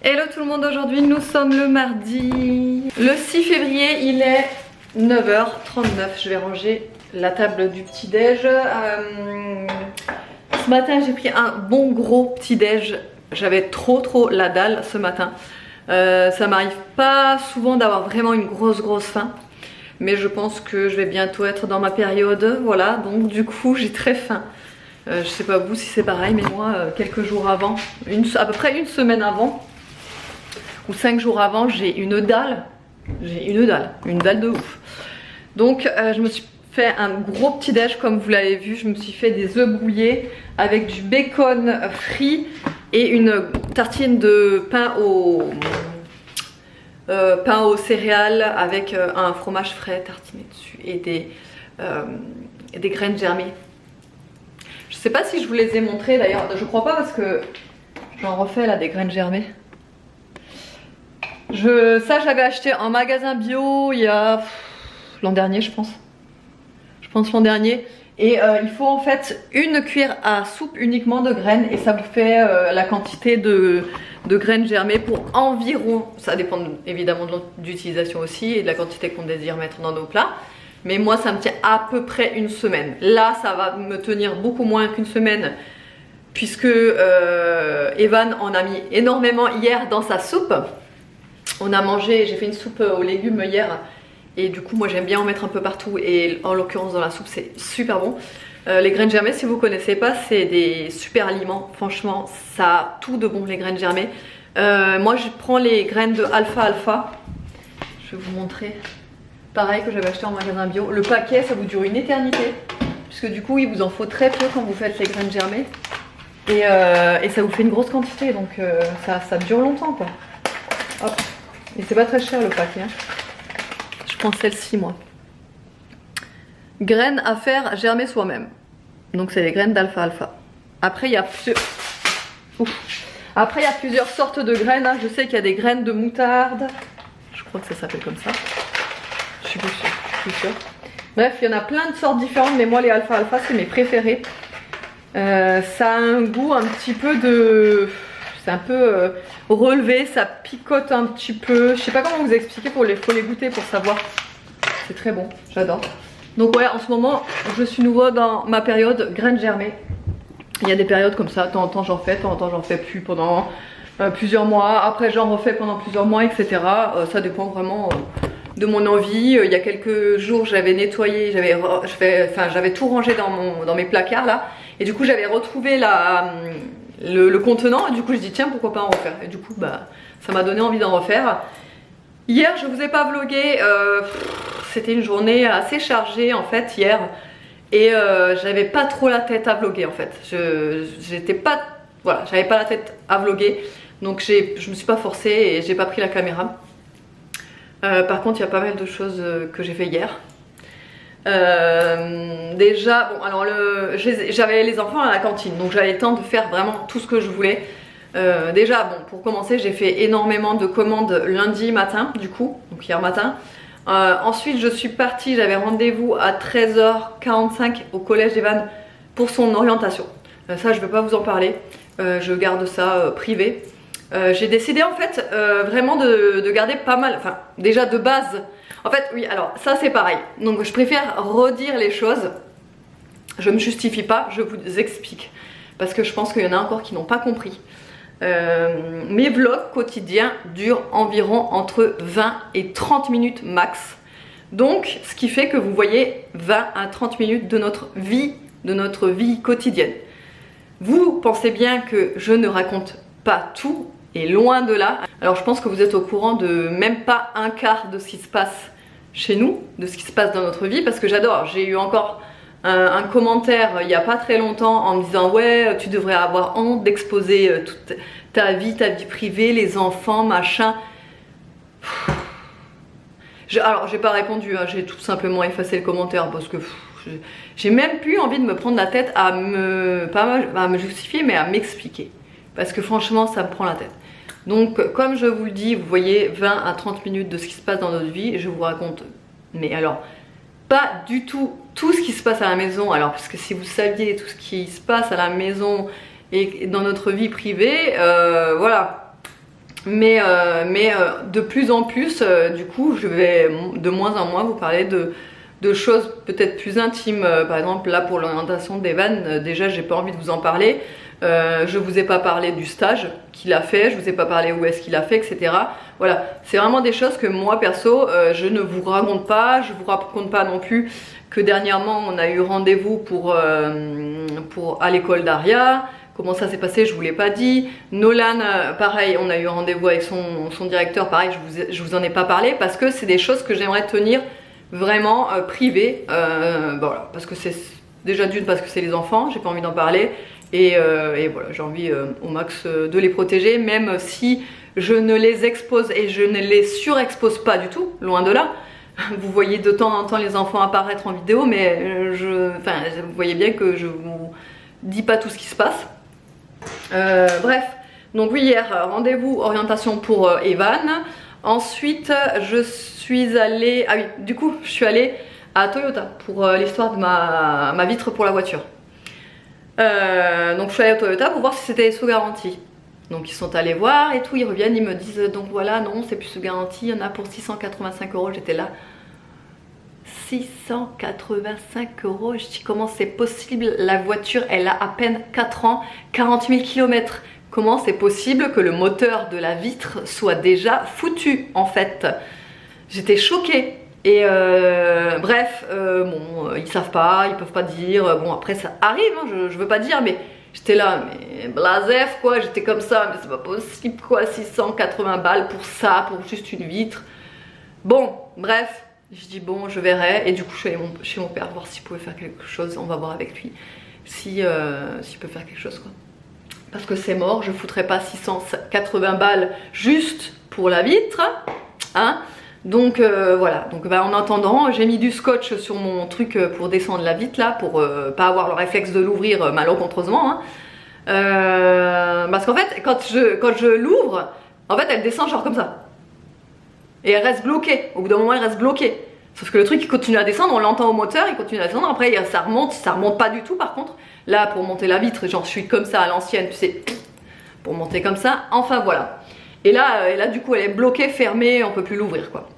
Hello tout le monde, aujourd'hui nous sommes le mardi le 6 février, il est 9h39. Je vais ranger la table du petit déj. Ce matin j'ai pris un bon gros petit déj. J'avais trop la dalle ce matin. Ça m'arrive pas souvent d'avoir vraiment une grosse faim, mais je pense que je vais bientôt être dans ma période, voilà, donc du coup j'ai très faim. Je sais pas vous si c'est pareil, mais moi quelques jours avant, à peu près une semaine avant ou 5 jours avant, j'ai une dalle de ouf. Donc je me suis fait un gros petit déj comme vous l'avez vu. Je me suis fait des œufs brouillés avec du bacon frit et une tartine de pain aux céréales avec un fromage frais tartiné dessus et des graines germées. Je sais pas si je vous les ai montrées d'ailleurs, je crois pas parce que j'en refais là des graines germées. Ça j'avais acheté en magasin bio il y a l'an dernier je pense l'an dernier, et il faut en fait une cuillère à soupe uniquement de graines et ça vous fait la quantité de graines germées pour environ, ça dépend évidemment de l'utilisation aussi et de la quantité qu'on désire mettre dans nos plats, mais moi ça me tient à peu près une semaine. Là ça va me tenir beaucoup moins qu'une semaine puisque Evan en a mis énormément hier dans sa soupe. On a mangé, j'ai fait une soupe aux légumes hier et du coup moi j'aime bien en mettre un peu partout et en l'occurrence dans la soupe c'est super bon. Les graines germées, si vous connaissez pas, c'est des super aliments, franchement ça a tout de bon les graines germées. Moi je prends les graines de alfalfa, je vais vous montrer, pareil que j'avais acheté en magasin bio. Le paquet ça vous dure une éternité puisque du coup il vous en faut très peu quand vous faites les graines germées et ça vous fait une grosse quantité donc ça dure longtemps quoi. Hop. Et c'est pas très cher le paquet hein. Je prends celle-ci moi. Graines à faire germer soi-même. Donc c'est les graines d'alfalfa. Après il y a plusieurs sortes de graines hein. Je sais qu'il y a des graines de moutarde. Je crois que ça s'appelle comme ça. Je suis plus sûre. Bref, il y en a plein de sortes différentes, mais moi les alfalfa c'est mes préférés. Ça a un goût un petit peu de... C'est un peu relevé, ça picote un petit peu. Je sais pas comment vous expliquer, faut les goûter pour savoir. C'est très bon, j'adore. Donc ouais, en ce moment, je suis nouveau dans ma période graines germées. Il y a des périodes comme ça, de temps en temps j'en fais, de temps en temps j'en fais plus pendant plusieurs mois. Après j'en refais pendant plusieurs mois, etc. Ça dépend vraiment de mon envie. Il y a quelques jours j'avais nettoyé, j'avais tout rangé dans mes placards là. Et du coup j'avais retrouvé le contenant et du coup je dis tiens pourquoi pas en refaire, et du coup bah ça m'a donné envie d'en refaire. Hier je vous ai pas vlogué, c'était une journée assez chargée en fait hier et j'avais pas trop la tête à vloguer en fait. J'avais pas la tête à vloguer donc je me suis pas forcée et j'ai pas pris la caméra. Par contre il y a pas mal de choses que j'ai fait hier. Déjà bon alors j'avais les enfants à la cantine donc j'avais le temps de faire vraiment tout ce que je voulais. Déjà bon pour commencer j'ai fait énormément de commandes lundi matin du coup, donc hier matin. Ensuite je suis partie, j'avais rendez-vous à 13h45 au collège d'Evan pour son orientation. Ça je ne vais pas vous en parler, je garde ça privé. J'ai décidé en fait vraiment de garder pas mal, enfin déjà de base. En fait oui alors ça c'est pareil, donc je préfère redire les choses, je me justifie pas, je vous explique parce que je pense qu'il y en a encore qui n'ont pas compris. Mes vlogs quotidiens durent environ entre 20 et 30 minutes max, donc ce qui fait que vous voyez 20 à 30 minutes de notre vie quotidienne. Vous pensez bien que je ne raconte pas tout et loin de là. Alors je pense que vous êtes au courant de même pas un quart de ce qui se passe chez nous, de ce qui se passe dans notre vie, parce que j'adore. J'ai eu encore un commentaire il n'y a pas très longtemps en me disant ouais tu devrais avoir honte d'exposer toute ta vie privée, les enfants, machin. Alors j'ai pas répondu, hein, j'ai tout simplement effacé le commentaire parce que j'ai même plus envie de me prendre la tête à pas à me justifier mais à m'expliquer. Parce que franchement ça me prend la tête. Donc comme je vous le dis, vous voyez 20 à 30 minutes de ce qui se passe dans notre vie et je vous raconte, mais alors pas du tout ce qui se passe à la maison. Alors parce que si vous saviez tout ce qui se passe à la maison et dans notre vie privée, voilà, Mais de plus en plus, du coup, je vais de moins en moins vous parler de choses peut-être plus intimes. Par exemple, là pour l'orientation d'Evan, déjà j'ai pas envie de vous en parler. Je vous ai pas parlé du stage qu'il a fait, je vous ai pas parlé où est-ce qu'il a fait, etc. Voilà, c'est vraiment des choses que moi perso, je ne vous raconte pas. Je vous raconte pas non plus que dernièrement on a eu rendez-vous pour à l'école d'Aria. Comment ça s'est passé, je vous l'ai pas dit. Nolan, pareil, on a eu rendez-vous avec son directeur, pareil, je vous en ai pas parlé parce que c'est des choses que j'aimerais tenir vraiment privées. Voilà, parce que c'est déjà d'une parce que c'est les enfants, j'ai pas envie d'en parler. Et voilà, j'ai envie au max de les protéger, même si je ne les expose et je ne les surexpose pas du tout, loin de là. Vous voyez de temps en temps les enfants apparaître en vidéo, mais vous voyez bien que je vous dis pas tout ce qui se passe. Bref, donc oui, hier, rendez-vous orientation pour Evan. Ensuite, je suis allée... Ah oui, du coup, je suis allée à Toyota pour l'histoire de ma vitre pour la voiture. Donc je suis allée à Toyota pour voir si c'était sous garantie. Donc ils sont allés voir et tout, ils reviennent, ils me disent donc voilà, non, c'est plus sous garantie, il y en a pour 685 €. J'étais là, 685 €. Je dis comment c'est possible, la voiture elle a à peine 4 ans, 40 000 km. Comment c'est possible que le moteur de la vitre soit déjà foutu en fait? J'étais choquée. Et bref, bon, ils savent pas, ils peuvent pas dire. Bon, après ça arrive, hein, je veux pas dire, mais j'étais là, mais blasef quoi, j'étais comme ça, mais c'est pas possible quoi, 680 balles pour ça, pour juste une vitre. Bon, bref, je dis bon, je verrai. Et du coup, je suis allée chez mon père voir s'il pouvait faire quelque chose. On va voir avec lui s'il peut faire quelque chose quoi. Parce que c'est mort, je foutrais pas 680 balles juste pour la vitre, hein. Donc voilà, donc en attendant, j'ai mis du scotch sur mon truc pour descendre la vitre là, pour pas avoir le réflexe de l'ouvrir malencontreusement, hein. Parce qu'en fait, quand je l'ouvre, en fait elle descend genre comme ça. Et elle reste bloquée, au bout d'un moment elle reste bloquée. Sauf que le truc il continue à descendre, on l'entend au moteur, il continue à descendre, après ça remonte pas du tout par contre. Là pour monter la vitre, genre je suis comme ça à l'ancienne, tu sais, pour monter comme ça, enfin voilà. Et là du coup elle est bloquée, fermée, on peut plus l'ouvrir quoi.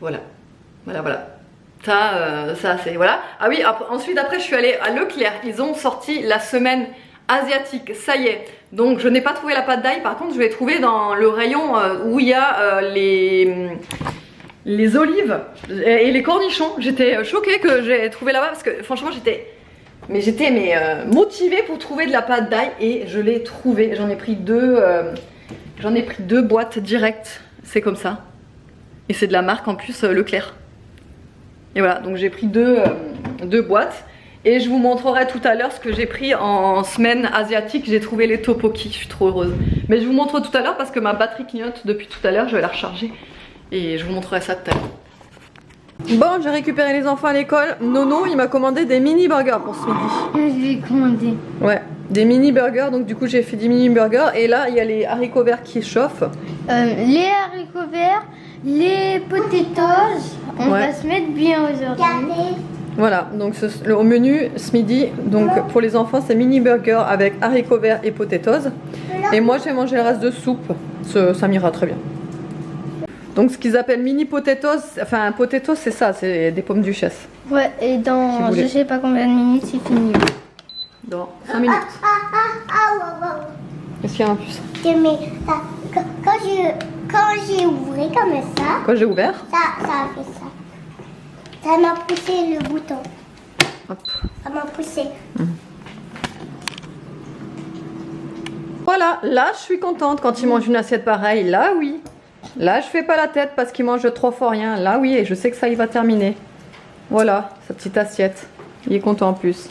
Voilà, voilà. Ça c'est voilà. Ah oui, ensuite après je suis allée à Leclerc, ils ont sorti la semaine asiatique, ça y est. Donc je n'ai pas trouvé la pâte d'ail, par contre je l'ai trouvé dans le rayon où il y a les olives et les cornichons. J'étais choquée que j'ai trouvé là-bas parce que franchement j'étais motivée pour trouver de la pâte d'ail et je l'ai trouvée. J'en ai pris deux boîtes directes, c'est comme ça. Et c'est de la marque en plus Leclerc. Et voilà, donc j'ai pris deux boîtes. Et je vous montrerai tout à l'heure ce que j'ai pris en semaine asiatique. J'ai trouvé les tteokbokki, je suis trop heureuse. Mais je vous montre tout à l'heure parce que ma batterie clignote depuis tout à l'heure. Je vais la recharger et je vous montrerai ça tout à l'heure. Bon, j'ai récupéré les enfants à l'école. Nono, il m'a commandé des mini burgers pour ce midi. Je l'ai commandé. Ouais, des mini burgers. Donc du coup j'ai fait des mini burgers. Et là il y a les haricots verts qui chauffent. Les haricots verts, les potatoes, on va se mettre bien aujourd'hui. Voilà, donc au menu ce midi, donc pour les enfants c'est mini burger avec haricots verts et potatoes. Et moi j'ai mangé le reste de soupe, ça m'ira très bien. Donc ce qu'ils appellent mini potatoes, enfin potatoes c'est ça, c'est des pommes duchesse. Ouais, et dans je sais pas combien de minutes c'est fini. Dans 5 minutes. Est-ce qu'il y a un plus? Quand j'ai ouvert comme ça. Quand j'ai ouvert? Ça a fait ça. Ça m'a poussé le bouton. Hop. Ça m'a poussé. Voilà, là je suis contente quand ils mangent une assiette pareille. Là oui. Là je fais pas la tête parce qu'ils mangent trop fort rien. Là oui, et je sais que ça il va terminer. Voilà, sa petite assiette. Il est content en plus.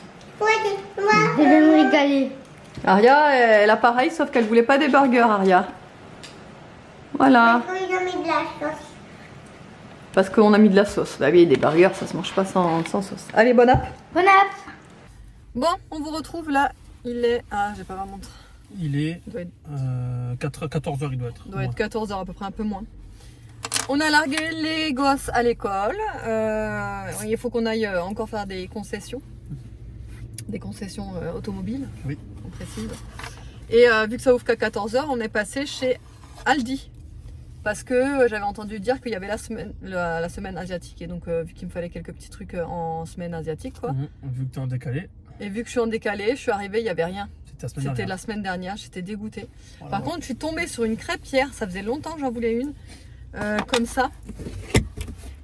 Il va me régaler. Aria, elle a pareil sauf qu'elle voulait pas des burgers, Aria. Voilà. Il a mis de la sauce. Parce qu'on a mis de la sauce. Bah oui, des burgers, ça se mange pas sans sauce. Allez, bon app. Bon app. Bon, on vous retrouve là. Il est... Ah, j'ai pas ma montre. Il est Il doit être, 14h, il doit être. doit être 14 h à peu près, un peu moins. On a largué les gosses à l'école. Il faut qu'on aille encore faire des concessions. Des concessions automobiles, Oui. on précise. Et vu que ça ouvre qu'à 14h, on est passé chez Aldi. Parce que j'avais entendu dire qu'il y avait la semaine asiatique. Et donc, vu qu'il me fallait quelques petits trucs en semaine asiatique, quoi. Vu que tu es en décalé. Et vu que je suis en décalé, je suis arrivée, il n'y avait rien. C'était la semaine dernière, j'étais dégoûtée. Voilà. Par contre, je suis tombée sur une crêpe hier. Ça faisait longtemps que j'en voulais une. Comme ça.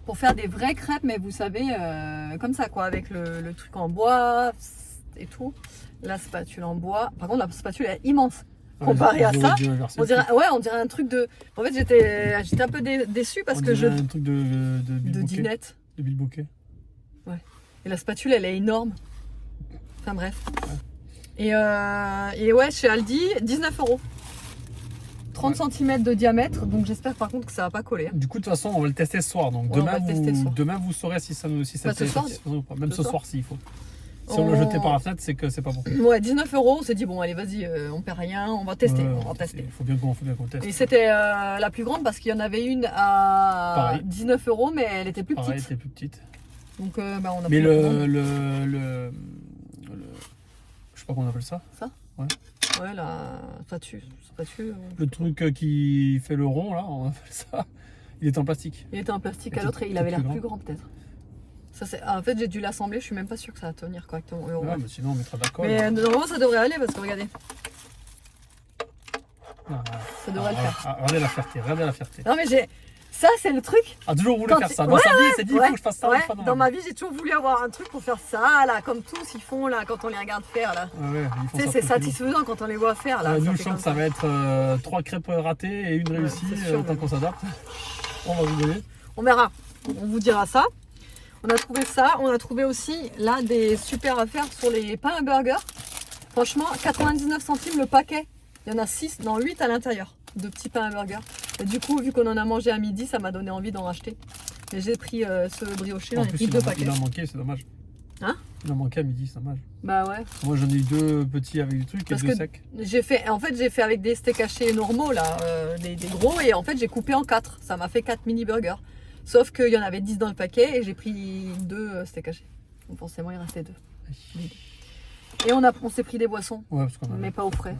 Pour faire des vraies crêpes, mais vous savez, comme ça, quoi. Avec le truc en bois et tout. La spatule en bois. Par contre, la spatule est immense. Comparé à ça, on dirait un truc de. En fait, j'étais un peu déçue parce que un truc de dinette. De bilboquet. Ouais. Et la spatule, elle est énorme. Enfin bref. Ouais. Et ouais, chez Aldi, 19 €. 30 cm de diamètre, donc j'espère par contre que ça va pas coller. Du coup, de toute façon, on va le tester ce soir. Donc demain, vous saurez si ça nous ou pas. Même ce soir, s'il faut. Si on le jetait par la fenêtre, c'est que c'est pas bon. Ouais, 19 €, on s'est dit, bon, allez, vas-y, on perd rien, on va tester. On va tester. Il faut bien qu'on teste. Et c'était la plus grande parce qu'il y en avait une à 19 €, mais elle était plus petite. Elle était plus petite. Donc, on a mais je sais pas comment on appelle ça. Ça ? Ouais. Ouais, la spatule. Le truc qui fait le rond, là, on appelle ça. Il était en plastique. Il était en plastique à l'autre et il avait l'air plus grand peut-être. En fait, j'ai dû l'assembler, je suis même pas sûre que ça va tenir correctement. Ouais, mais sinon on mettra d'accord. Mais normalement, ça devrait aller parce que regardez. Ça devrait le faire. Regardez la fierté. Non, mais ça, c'est le truc. Toujours voulu faire ça. Dans sa vie, il s'est dit, il faut que je fasse ça. Dans ma vie, j'ai toujours voulu avoir un truc pour faire ça, là, comme tous ils font, là, quand on les regarde faire, là. Tu sais, c'est satisfaisant quand on les voit faire, là. Nous, je sens que ça va être 3 crêpes ratées et une réussie, tant qu'on s'adapte. On va rigoler. On verra. On vous dira ça. On a trouvé ça. On a trouvé aussi, là, des super affaires sur les pains à burger. Franchement, 99 centimes le paquet. Il y en a 8 à l'intérieur de petits pains à burger. Et du coup, vu qu'on en a mangé à midi, ça m'a donné envie d'en racheter. Mais j'ai pris ce brioché, j'en ai pris 2 paquets. Il en manquait, c'est dommage. Hein? Il en manquait à midi, c'est dommage. Bah ouais. Moi j'en ai eu 2 petits avec du truc et 2 secs. J'ai fait avec des steaks hachés normaux, là, des gros, et en fait j'ai coupé en 4. Ça m'a fait 4 mini burgers. Sauf qu'il y en avait 10 dans le paquet et j'ai pris 2 steaks hachés. Donc forcément il restait 2. Et on s'est pris des boissons, mais pas au frais.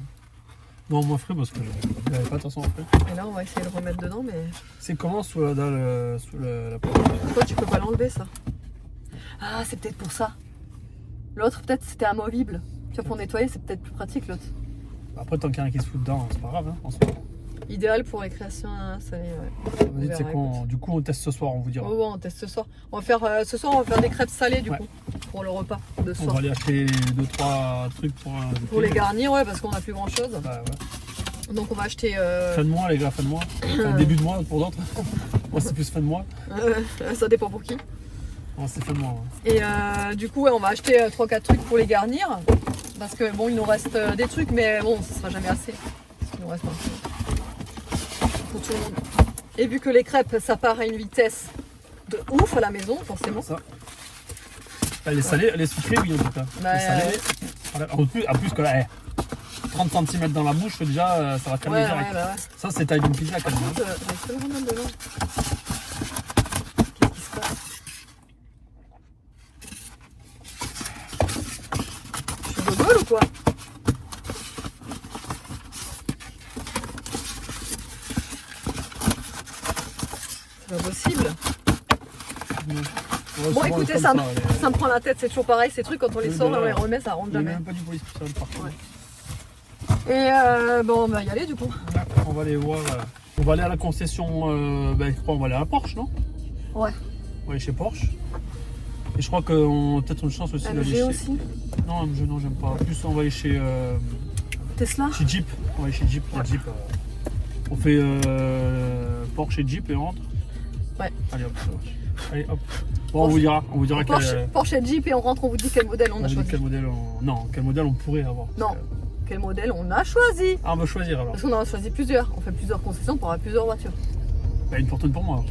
Non, moins frais parce que je n'avais pas attention après. Et là on va essayer de le remettre dedans, mais... C'est comment sous la dalle, sous la porte? Pourquoi tu peux pas l'enlever ça? Ah, c'est peut-être pour ça. L'autre peut-être c'était amovible. Tu vois, pour nettoyer c'est peut-être plus pratique l'autre. Après tant qu'il y en a qui se fout dedans, c'est pas grave, hein, en soi. Idéal pour les créations salées, ouais. Vas-y, c'est quoi? Du coup on teste ce soir, on vous dira. Oh, on teste ce soir. On va faire, ce soir on va faire des crêpes salées du coup, pour le repas de ce soir. On va aller acheter 2-3 trucs pour les garnir, ouais, parce qu'on a plus grand chose. Bah, ouais. Donc on va acheter... Fin de mois les gars, fin de mois. Enfin, début de mois pour d'autres. Moi c'est plus fin de mois. Ça dépend pour qui. Ouais, c'est fin de mois. Ouais. Et du coup, ouais, on va acheter 3-4 trucs pour les garnir. Parce que bon, il nous reste des trucs, mais bon, ce sera jamais assez. Parce qu'il nous reste un peu pour tout le monde. Et vu que les crêpes, ça part à une vitesse de ouf à la maison, forcément. Ça. Elle est salée, elle est sucrée, oui, en tout cas. Bah, elle est salée. En plus que là, 30 cm dans la bouche, déjà, ça va calmer direct. Bah ouais. Ça, c'est taille d'une pizza quand même. Je peux le remettre dedans. Qu'est-ce qui se passe? Je suis gogole ou quoi? C'est pas possible. Ouais, bon écoutez, ça me prend la tête, c'est toujours pareil, ces trucs quand on les sort, on les remet, ça rentre jamais. Il n'y a même pas du police partout. Ouais. Et bon, on va y aller du coup. Ouais, on va aller voir. On va aller à la concession. Je crois qu'on va aller à Porsche, non? Ouais. On va aller chez Porsche. Et je crois qu'on a peut-être une chance aussi d'aller chez. aussi. Non, MG, non, j'aime pas. En plus, on va aller chez. Tesla. Chez Jeep. On va aller chez Jeep. Il y a Jeep. On fait Porsche et Jeep et on rentre. Ouais. Allez hop. Allez hop. Bon, on vous dira Porsche et Jeep et on rentre, on vous dit quel modèle on a choisi. Quel modèle quel modèle on pourrait avoir. Non. Quel modèle on a choisi. Ah, on va choisir alors. Parce qu'on en a choisi plusieurs. On fait plusieurs concessions pour avoir plusieurs voitures. Bah, une fortune pour moi.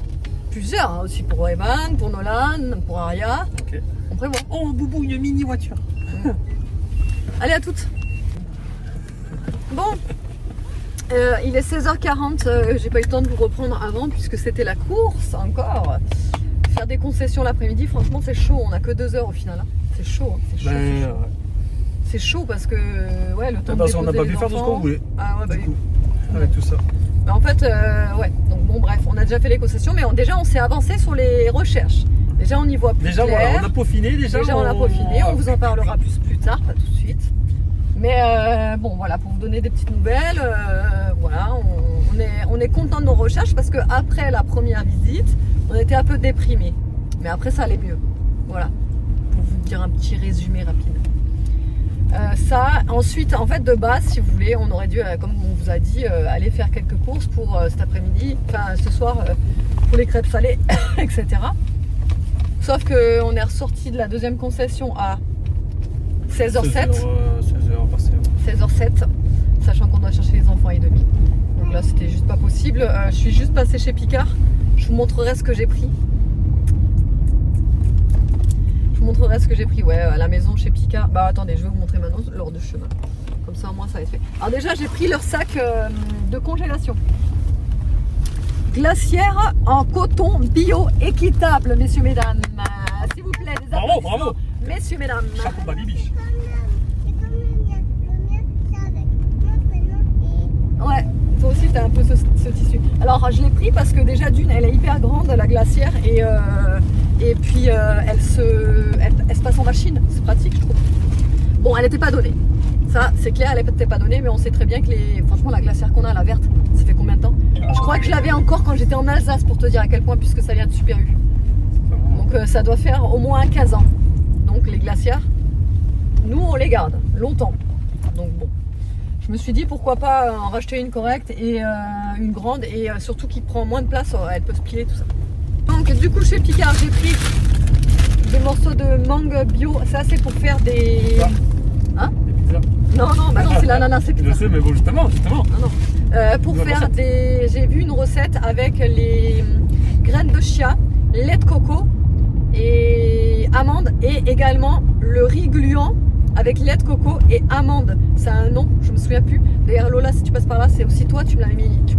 Plusieurs, hein, aussi pour Evan, pour Nolan, pour Aria. Ok. On prévoit. Oh, Boubou, une mini voiture. Allez, à toutes. Bon. Il est 16h40. J'ai pas eu le temps de vous reprendre avant puisque c'était la course encore. Faire des concessions l'après-midi, franchement, c'est chaud. On a que 2 heures au final. Hein. C'est chaud. Hein. C'est chaud. c'est chaud parce que ouais, le temps de Parce qu'on n'a déposer pas pu les faire tout ce qu'on enfants. voulait. Ah ouais, bah Du oui. coup, avec tout ça. Bah, en fait, ouais. Donc bon, bref, on a déjà fait les concessions, mais déjà on s'est avancé sur les recherches. Déjà on y voit plus Déjà, clair. voilà, on a peaufiné. Déjà, On a peaufiné, on vous en parlera plus tard, pas tout de suite. Mais bon, voilà, pour vous donner des petites nouvelles, voilà, on est content de nos recherches parce qu'après la première visite, on était un peu déprimés. Mais après, ça allait mieux. Voilà, pour vous dire un petit résumé rapide. Ça, ensuite, en fait, de base, si vous voulez, on aurait dû, comme on vous a dit, aller faire quelques courses pour cet après-midi, enfin ce soir, pour les crêpes salées, etc. Sauf qu'on est ressorti de la deuxième concession à 16h07. 16h passé. 16h07, sachant qu'on doit chercher les enfants et demi. Donc là, c'était juste pas possible. Je suis juste passée chez Picard. Je vous montrerai ce que j'ai pris. Je vous montrerai ce que j'ai pris, ouais, à la maison chez Picard. Bah attendez, je vais vous montrer maintenant lors du chemin. Comme ça, au moins, ça va être fait. Alors déjà, j'ai pris leur sac de congélation. Glacière en coton bio équitable, messieurs, mesdames. S'il vous plaît, des Bravo, applaudissements, bravo. messieurs, mesdames. Chapeau bas bibiche. Ouais, toi aussi t'as un peu ce tissu. Alors je l'ai pris parce que déjà d'une, elle est hyper grande la glacière et puis elle se passe en machine, c'est pratique je trouve. Bon, elle n'était pas donnée. Ça c'est clair, elle n'était pas donnée, mais on sait très bien que franchement la glacière qu'on a, la verte, ça fait combien de temps? Je crois que je l'avais encore quand j'étais en Alsace pour te dire à quel point, puisque ça vient de Super U. Donc ça doit faire au moins 15 ans. Donc les glacières, nous on les garde longtemps. Donc bon. Je me suis dit pourquoi pas en racheter une correcte et une grande et surtout qui prend moins de place, elle peut se plier tout ça. Donc du coup chez Picard j'ai pris des morceaux de mangue bio, ça c'est pour faire des... Hein? Des pizzas. Non, bah non c'est l'ananas, c'est Je pizza. sais, mais bon, justement. Non. Pour Nouvelle faire recette. des... J'ai vu une recette avec les graines de chia, lait de coco et amandes et également le riz gluant avec lait de coco et amandes. Ça a un nom, je me souviens plus. D'ailleurs Lola, si tu passes par là, c'est aussi toi, tu me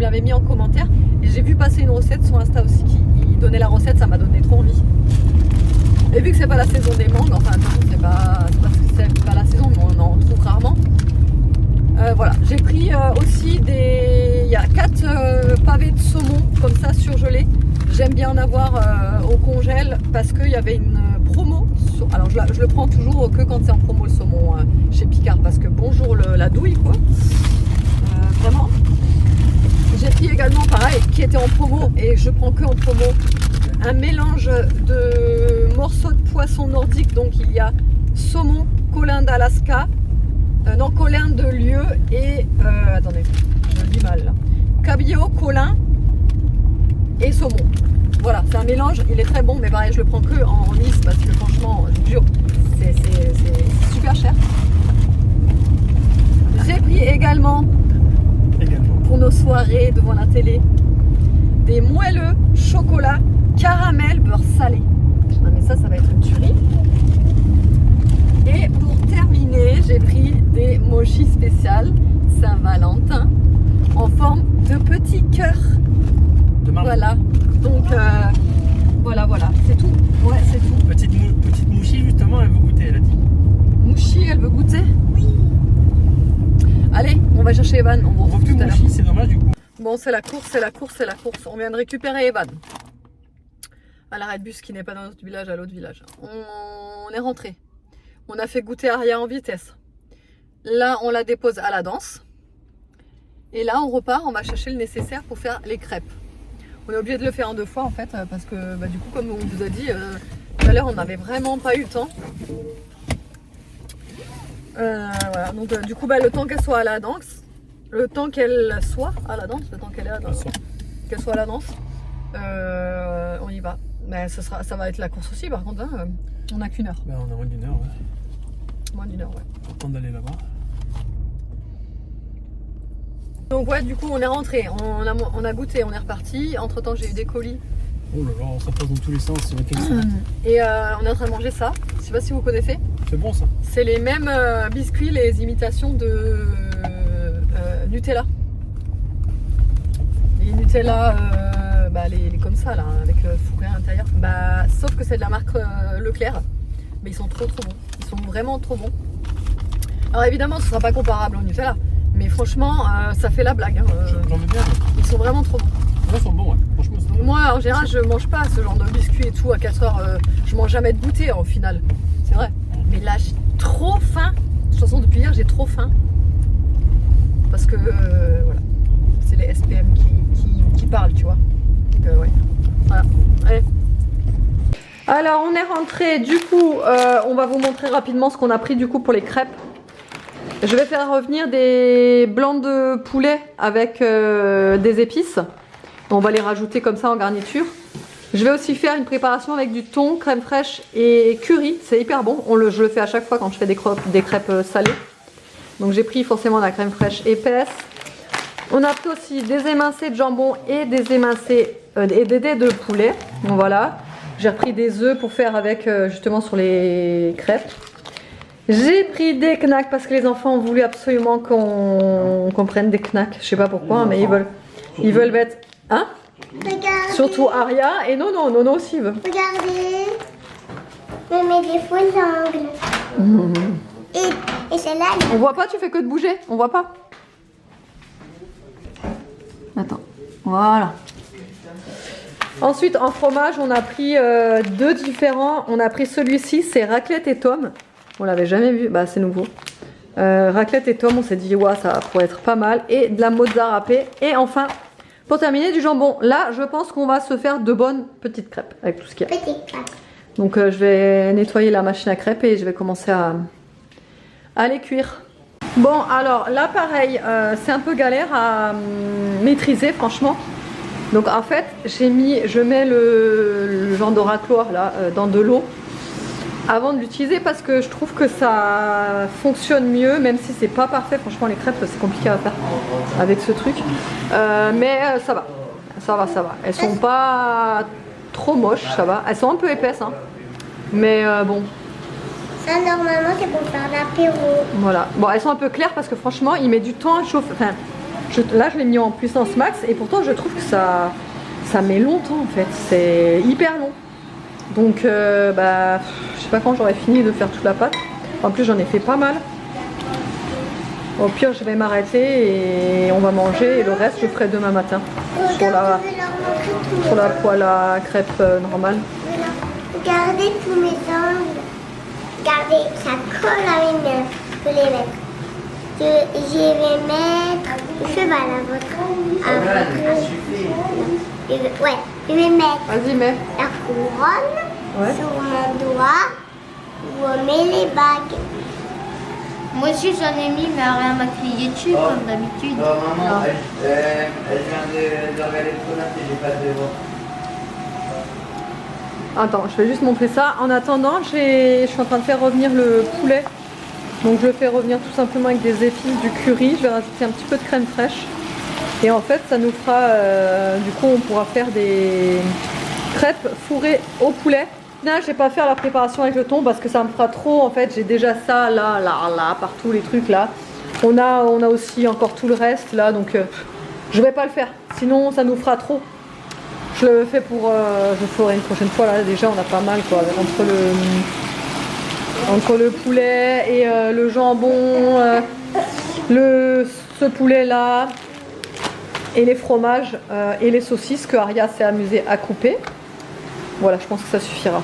l'avais mis en commentaire. Et j'ai vu passer une recette sur Insta aussi qui donnait la recette, ça m'a donné trop envie. Et vu que c'est pas la saison des mangues, enfin attention, c'est pas la saison, mais on en trouve rarement. Voilà, j'ai pris aussi il y a 4 pavés de saumon comme ça surgelés. J'aime bien en avoir au congèle parce qu'il y avait une promo. Alors je le prends toujours que quand c'est en promo le saumon chez Picard parce que bonjour la douille quoi. Vraiment. J'ai pris également pareil qui était en promo et je prends que en promo un mélange de morceaux de poisson nordique. Donc il y a saumon, colin d'Alaska, colin de lieu et attendez, je le dis mal là. Cabillaud, colin et saumon. Voilà, c'est un mélange, il est très bon, mais pareil, je le prends que en Nice parce que franchement, dur, c'est super cher. J'ai pris également, pour nos soirées devant la télé, des moelleux chocolat caramel beurre salé. Non mais ça va être une tuerie. Et pour terminer, j'ai pris des mochis spéciales Saint-Valentin en forme de petits cœurs. Voilà, donc voilà, c'est tout. Ouais, c'est tout. Petite mouchie, justement, elle veut goûter, elle a dit. Mouchi, elle veut goûter? Oui. Allez, on va chercher Evan, on On voit plus tout à l'heure. mouchie, c'est dommage du coup. Bon, c'est la course. On vient de récupérer Evan à l'arrêt de bus qui n'est pas dans notre village, à l'autre village. On est rentré. On a fait goûter Aria en vitesse. Là, on la dépose à la danse. Et là, on repart, on va chercher le nécessaire pour faire les crêpes. On est obligé de le faire en 2 fois en fait, parce que du coup, comme on vous a dit tout à l'heure, on n'avait vraiment pas eu le temps. Voilà, donc du coup, le temps qu'elle soit à la danse, le temps qu'elle soit à la danse, le temps qu'elle est à la danse, qu'elle soit à la danse, on y va. Mais ça va être la course aussi, par contre, hein, on n'a qu'1 heure. On a moins d'1 heure, ouais. Moins d'1 heure, ouais. Pour le temps d'aller là-bas. Donc ouais, du coup on est rentré, on a goûté, on est reparti. Entre temps j'ai eu des colis. Oh là là, ça passe dans tous les sens, c'est vrai. Et on est en train de manger ça. Je sais pas si vous connaissez. C'est bon ça. C'est les mêmes biscuits, les imitations de Nutella. Les Nutella, les comme ça là, avec fourré à l'intérieur. Sauf que c'est de la marque Leclerc. Mais ils sont trop bons. Ils sont vraiment trop bons. Alors évidemment, ce sera pas comparable au Nutella, mais franchement, ça fait la blague. Hein. J'en veux bien. Ils sont vraiment trop bons. Ils sont bons, ouais. Franchement, c'est bon. Moi, en général, je mange pas ce genre de biscuits et tout à 4 heures. Je mange jamais de goûter au final. C'est vrai. Mais là, j'ai trop faim. De toute façon, depuis hier, j'ai trop faim. Parce que, voilà, c'est les SPM qui parlent, tu vois. Donc, ouais. Voilà. Allez. Alors, on est rentré. Du coup, on va vous montrer rapidement ce qu'on a pris du coup pour les crêpes. Je vais faire revenir des blancs de poulet avec des épices. On va les rajouter comme ça en garniture. Je vais aussi faire une préparation avec du thon, crème fraîche et curry. C'est hyper bon. Je le fais à chaque fois quand je fais des crêpes salées. Donc j'ai pris forcément la crème fraîche épaisse. On a pris aussi des émincés de jambon et des émincés et des dés de poulet. Donc voilà. J'ai repris des œufs pour faire avec justement sur les crêpes. J'ai pris des knacks parce que les enfants ont voulu absolument qu'on prenne des knacks. Je sais pas pourquoi, mais ils veulent mettre. Hein? Regardez. Surtout Aria et Nono aussi veut. Regardez. Je mets des faux ongles. Et celle-là, On voit pas, tu fais que de bouger, on voit pas. Attends, voilà. Ensuite en fromage on a pris deux différents. On a pris celui-ci, c'est raclette et tome. On l'avait jamais vu, bah c'est nouveau. Raclette et tome, on s'est dit ouais ça pourrait être pas mal. Et de la mozza râpée. Et enfin, pour terminer, du jambon. Là je pense qu'on va se faire de bonnes petites crêpes avec tout ce qu'il y a. petite crêpe. Donc je vais nettoyer la machine à crêpes et je vais commencer à les cuire. Bon alors là pareil, c'est un peu galère à maîtriser franchement. Donc en fait je mets le genre de racloir là dans de l'eau avant de l'utiliser parce que je trouve que ça fonctionne mieux, même si c'est pas parfait. Franchement les crêpes c'est compliqué à faire avec ce truc, mais ça va. Elles sont pas trop moches, ça va. Elles sont un peu épaisses hein. Mais bon. Ça normalement c'est pour faire l'apéro. Voilà. Bon elles sont un peu claires parce que franchement il met du temps à chauffer. Enfin, là je l'ai mis en puissance max et pourtant je trouve que ça met longtemps en fait. C'est hyper long. Donc bah je sais pas quand j'aurai fini de faire toute la pâte. En plus j'en ai fait pas mal. Au pire je vais m'arrêter et on va manger et le reste je ferai demain matin. Sur la poêle à crêpes normale. Regardez tous mes ongles. Regardez, ça colle à mes mains. Je vais les mettre. Je vais mettre le cheval à votre. Ouais, je vais mettre Vas-y mets. la couronne Ouais. sur mon doigt où on met les bagues. Moi aussi j'en ai mis, mais rien m'a crié dessus comme d'habitude. Maman, elle vient de regarder le collage et j'ai pas de devoir. Attends, je vais juste montrer ça. En attendant, je suis en train de faire revenir le poulet. Donc je le fais revenir tout simplement avec des épices, du curry. Je vais rajouter un petit peu de crème fraîche. Et en fait, ça nous fera... du coup, on pourra faire des crêpes fourrées au poulet. Là, je vais pas faire la préparation avec le thon parce que ça me fera trop. En fait, j'ai déjà ça là, partout les trucs là. On a aussi encore tout le reste là. Donc je vais pas le faire. Sinon, ça nous fera trop. Je le fais pour... je le ferai une prochaine fois là. Déjà, on a pas mal quoi. Entre le poulet et le jambon, ce poulet là et les fromages et les saucisses que Aria s'est amusée à couper. Voilà, je pense que ça suffira.